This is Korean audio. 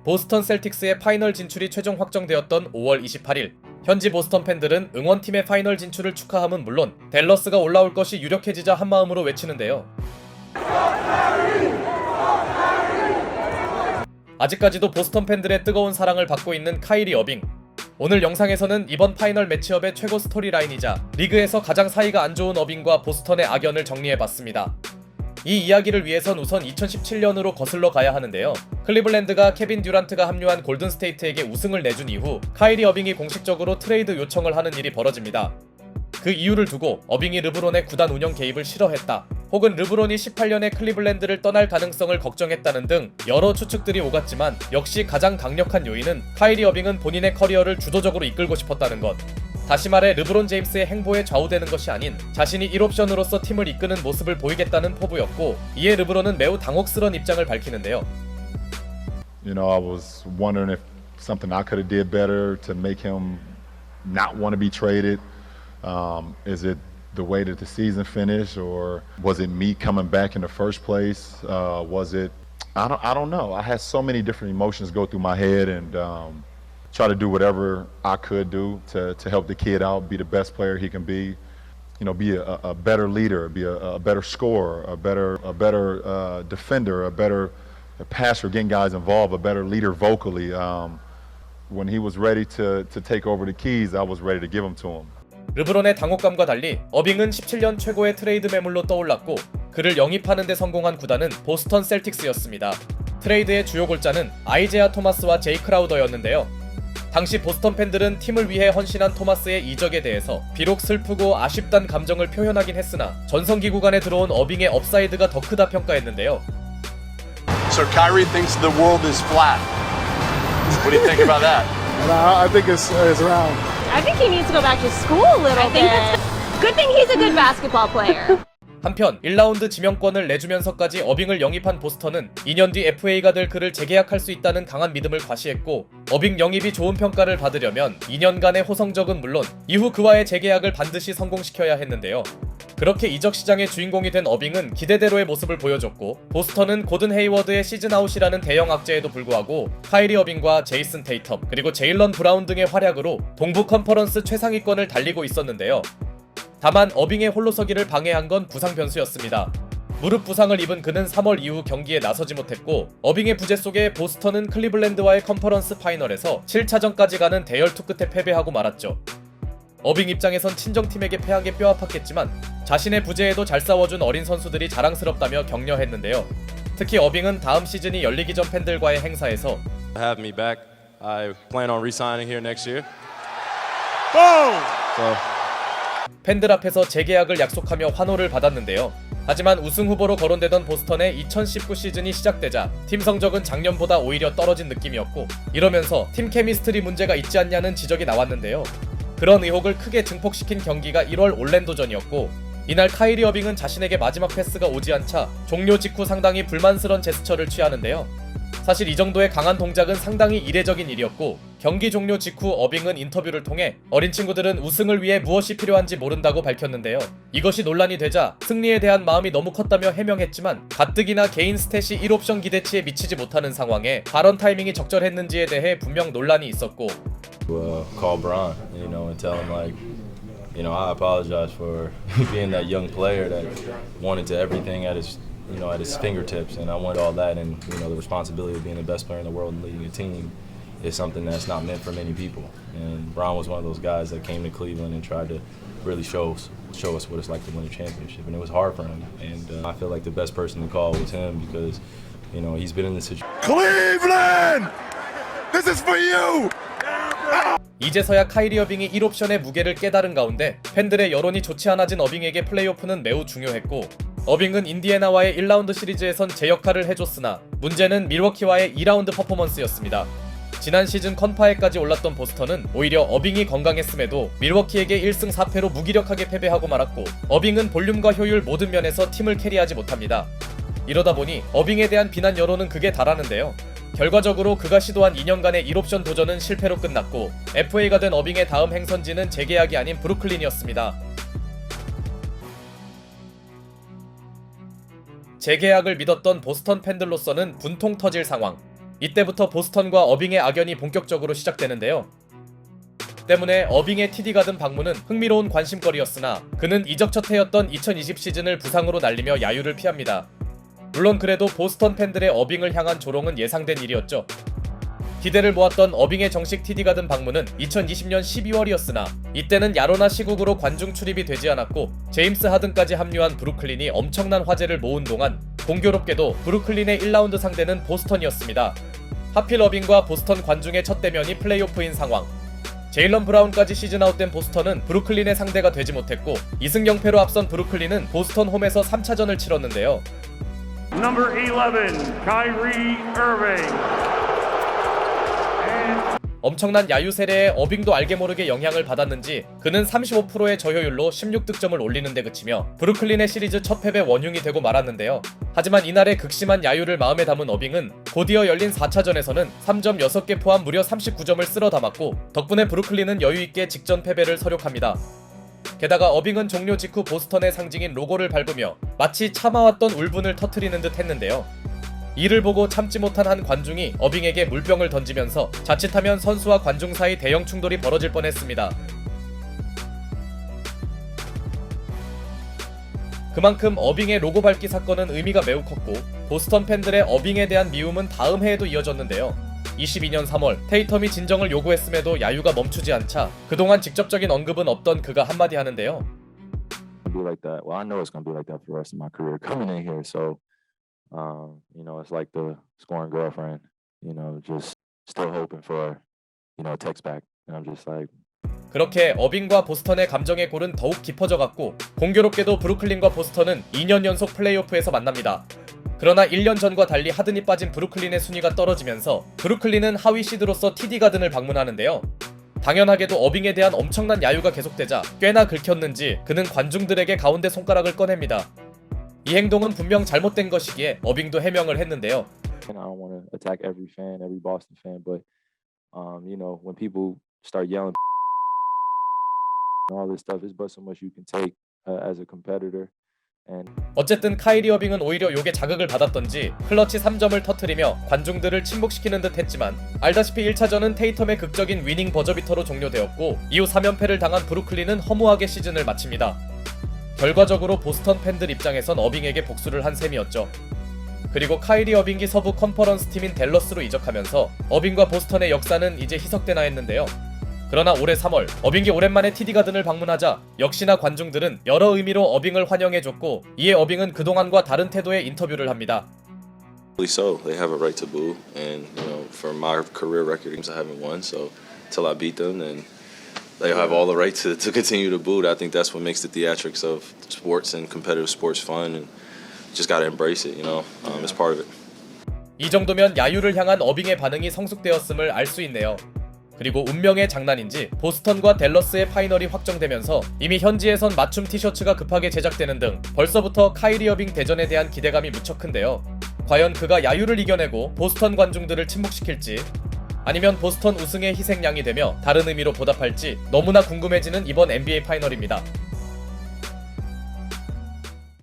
보스턴 셀틱스의 파이널 진출이 최종 확정되었던 5월 28일, 현지 보스턴 팬들은 응원팀의 파이널 진출을 축하함은 물론 댈러스가 올라올 것이 유력해지자 한마음으로 외치는데요. 아직까지도 보스턴 팬들의 뜨거운 사랑을 받고 있는 카이리 어빙. 오늘 영상에서는 이번 파이널 매치업의 최고 스토리라인이자 리그에서 가장 사이가 안 좋은 어빙과 보스턴의 악연을 정리해봤습니다. 이 이야기를 위해선 우선 2017년으로 거슬러 가야 하는데요. 클리블랜드가 케빈 듀란트가 합류한 골든스테이트에게 우승을 내준 이후 카이리 어빙이 공식적으로 트레이드 요청을 하는 일이 벌어집니다. 그 이유를 두고 어빙이 르브론의 구단 운영 개입을 싫어했다, 혹은 르브론이 18년에 클리블랜드를 떠날 가능성을 걱정했다는 등 여러 추측들이 오갔지만 역시 가장 강력한 요인은 카이리 어빙은 본인의 커리어를 주도적으로 이끌고 싶었다는 것. 다시 말해 르브론 제임스의 행보에 좌우되는 것이 아닌 자신이 1옵션으로서 팀을 이끄는 모습을 보이겠다는 포부였고, 이에 르브론은 매우 당혹스러운 입장을 밝히는데요. You know, I was wondering if something I could have did better to make him not want to be traded. Is it the way that the season finished, or was it me coming back in the first place? Was it? I don't know. I had so many different emotions go through my head, and try to do whatever I could do to help the kid out, be the best player he can be. You know, be a better leader, be a better scorer, a better defender, a better passer, getting guys involved, a better leader vocally. When he was ready to take over the keys, I was ready to give them to him. 르브론의 당혹감과 달리 어빙은 17년 최고의 트레이드 매물로 떠올랐고, 그를 영입하는 데 성공한 구단은 보스턴 셀틱스였습니다. 트레이드의 주요 골자는 아이제아 토마스와 제이 크라우더였는데요. 당시 보스턴 팬들은 팀을 위해 헌신한 토마스의 이적에 대해서 비록 슬프고 아쉽단 감정을 표현하긴 했으나 전성기 구간에 들어온 어빙의 업사이드가 더 크다 평가했는데요. So Kyrie thinks the world is flat. What do you think about that? I think it's round. I think he needs to go back to school a little bit. Good thing he's a good basketball player. 한편 1라운드 지명권을 내주면서까지 어빙을 영입한 보스턴은 2년 뒤 FA가 될 그를 재계약할 수 있다는 강한 믿음을 과시했고, 어빙 영입이 좋은 평가를 받으려면 2년간의 호성적은 물론 이후 그와의 재계약을 반드시 성공시켜야 했는데요. 그렇게 이적 시장의 주인공이 된 어빙은 기대대로의 모습을 보여줬고, 보스턴은 고든 헤이워드의 시즌아웃이라는 대형 악재에도 불구하고 카이리 어빙과 제이슨 테이텀 그리고 제일런 브라운 등의 활약으로 동부 컨퍼런스 최상위권을 달리고 있었는데요. 다만 어빙의 홀로서기를 방해한 건 부상 변수였습니다. 무릎 부상을 입은 그는 3월 이후 경기에 나서지 못했고, 어빙의 부재 속에 보스턴은 클리블랜드와의 컨퍼런스 파이널에서 7차전까지 가는 대열투 끝에 패배하고 말았죠. 어빙 입장에선 친정팀에게 패한 게 뼈아팠겠지만 자신의 부재에도 잘 싸워준 어린 선수들이 자랑스럽다며 격려했는데요. 특히 어빙은 다음 시즌이 열리기 전 팬들과의 행사에서 Have me back. I plan on re-signing here next year. 팬들 앞에서 재계약을 약속하며 환호를 받았는데요. 하지만 우승 후보로 거론되던 보스턴의 2019 시즌이 시작되자 팀 성적은 작년보다 오히려 떨어진 느낌이었고, 이러면서 팀 케미스트리 문제가 있지 않냐는 지적이 나왔는데요. 그런 의혹을 크게 증폭시킨 경기가 1월 올랜도전이었고, 이날 카이리 어빙은 자신에게 마지막 패스가 오지 않자 종료 직후 상당히 불만스런 제스처를 취하는데요. 사실 이 정도의 강한 동작은 상당히 이례적인 일이었고, 경기 종료 직후 어빙은 인터뷰를 통해 어린 친구들은 우승을 위해 무엇이 필요한지 모른다고 밝혔는데요. 이것이 논란이 되자 승리에 대한 마음이 너무 컸다며 해명했지만 가뜩이나 개인 스탯이 1옵션 기대치에 미치지 못하는 상황에 발언 타이밍이 적절했는지에 대해 분명 논란이 있었고, Call Bron, and tell him I apologize for being that young player that wanted to everything at his fingertips, and I wanted all that, and the responsibility of being the best player in the world and leading a team is something that's not meant for many people. And Bron was one of those guys that came to Cleveland and tried to really show us what it's like to win a championship, and it was hard for him. And I feel like the best person to call was him because he's been in this situation. Cleveland, this is for you. 이제서야 카이리 어빙이 1옵션의 무게를 깨달은 가운데 팬들의 여론이 좋지 않아진 어빙에게 플레이오프는 매우 중요했고, 어빙은 인디애나와의 1라운드 시리즈에선 제 역할을 해줬으나 문제는 밀워키와의 2라운드 퍼포먼스였습니다. 지난 시즌 컨파에까지 올랐던 보스턴은 오히려 어빙이 건강했음에도 밀워키에게 1승 4패로 무기력하게 패배하고 말았고, 어빙은 볼륨과 효율 모든 면에서 팀을 캐리하지 못합니다. 이러다 보니 어빙에 대한 비난 여론은 극에 달하는데요. 결과적으로 그가 시도한 2년간의 1옵션 도전은 실패로 끝났고, FA가 된 어빙의 다음 행선지는 재계약이 아닌 브루클린이었습니다. 재계약을 믿었던 보스턴 팬들로서는 분통 터질 상황. 이때부터 보스턴과 어빙의 악연이 본격적으로 시작되는데요. 때문에 어빙의 TD 가든 방문은 흥미로운 관심거리였으나 그는 이적 첫 해였던 2020 시즌을 부상으로 날리며 야유를 피합니다. 물론 그래도 보스턴 팬들의 어빙을 향한 조롱은 예상된 일이었죠. 기대를 모았던 어빙의 정식 TD 가든 방문은 2020년 12월이었으나 이때는 야로나 시국으로 관중 출입이 되지 않았고 제임스 하든까지 합류한 브루클린이 엄청난 화제를 모은 동안 공교롭게도 브루클린의 1라운드 상대는 보스턴이었습니다. 하필 어빙과 보스턴 관중의 첫 대면이 플레이오프인 상황. 제일런 브라운까지 시즌 아웃된 보스턴은 브루클린의 상대가 되지 못했고 2승 0패로 앞선 브루클린은 보스턴 홈에서 3차전을 치렀는데요. Number 11, Kyrie Irving. 엄청난 야유 세례에 어빙도 알게 모르게 영향을 받았는지 그는 35%의 저효율로 16득점을 올리는 데 그치며 브루클린의 시리즈 첫 패배 원흉이 되고 말았는데요. 하지만 이날의 극심한 야유를 마음에 담은 어빙은 곧이어 열린 4차전에서는 3점 6개 포함 무려 39점을 쓸어 담았고 덕분에 브루클린은 여유있게 직전 패배를 서력합니다. 게다가 어빙은 종료 직후 보스턴의 상징인 로고를 밟으며 마치 참아왔던 울분을 터뜨리는 듯 했는데요. 이를 보고 참지 못한 한 관중이 어빙에게 물병을 던지면서 자칫하면 선수와 관중 사이 대형 충돌이 벌어질 뻔했습니다. 그만큼 어빙의 로고 밟기 사건은 의미가 매우 컸고 보스턴 팬들의 어빙에 대한 미움은 다음 해에도 이어졌는데요. 22년 3월 테이텀이 진정을 요구했음에도 야유가 멈추지 않자 그동안 직접적인 언급은 없던 그가 한마디 하는데요. Be like that. Well, I know it's gonna be like that for the rest of my career coming in here. So, it's like the scoring girlfriend. Just still hoping for, a text back. And I'm just like. 그렇게 어빙과 보스턴의 감정의 골은 더욱 깊어져갔고 공교롭게도 브루클린과 보스턴은 2년 연속 플레이오프에서 만납니다. 그러나 1년 전과 달리 하든이 빠진 브루클린의 순위가 떨어지면서 브루클린은 하위 시드로서 TD 가든을 방문하는데요. 당연하게도 어빙에 대한 엄청난 야유가 계속되자 꽤나 긁혔는지 그는 관중들에게 가운데 손가락을 꺼냅니다. 이 행동은 분명 잘못된 것이기에 어빙도 해명을 했는데요. I don't want to attack every fan, every Boston fan, but when people start yelling all this stuff, it's but so much you can take as a competitor. 어쨌든 카이리 어빙은 오히려 욕에 자극을 받았던지 클러치 3점을 터뜨리며 관중들을 침묵시키는 듯 했지만 알다시피 1차전은 테이텀의 극적인 위닝 버저비터로 종료되었고 이후 3연패를 당한 브루클린은 허무하게 시즌을 마칩니다. 결과적으로 보스턴 팬들 입장에선 어빙에게 복수를 한 셈이었죠. 그리고 카이리 어빙이 서부 컨퍼런스 팀인 댈러스로 이적하면서 어빙과 보스턴의 역사는 이제 희석되나 했는데요. 그러나 올해 3월 어빙이 오랜만에 TD 가든을 방문하자 역시나 관중들은 여러 의미로 어빙을 환영해줬고 이에 어빙은 그동안과 다른 태도의 인터뷰를 합니다. So they have a right to boo, and for my career record, I haven't won. So till I beat them, then they have all the right to continue to boo. I think that's what makes the theatrics of sports and competitive sports fun, and just gotta embrace it. It's part of it. 이 정도면 야유를 향한 어빙의 반응이 성숙되었음을 알 수 있네요. 그리고 운명의 장난인지 보스턴과 댈러스의 파이널이 확정되면서 이미 현지에선 맞춤 티셔츠가 급하게 제작되는 등 벌써부터 카이리 어빙 대전에 대한 기대감이 무척 큰데요. 과연 그가 야유를 이겨내고 보스턴 관중들을 침묵시킬지 아니면 보스턴 우승의 희생양이 되며 다른 의미로 보답할지 너무나 궁금해지는 이번 NBA 파이널입니다.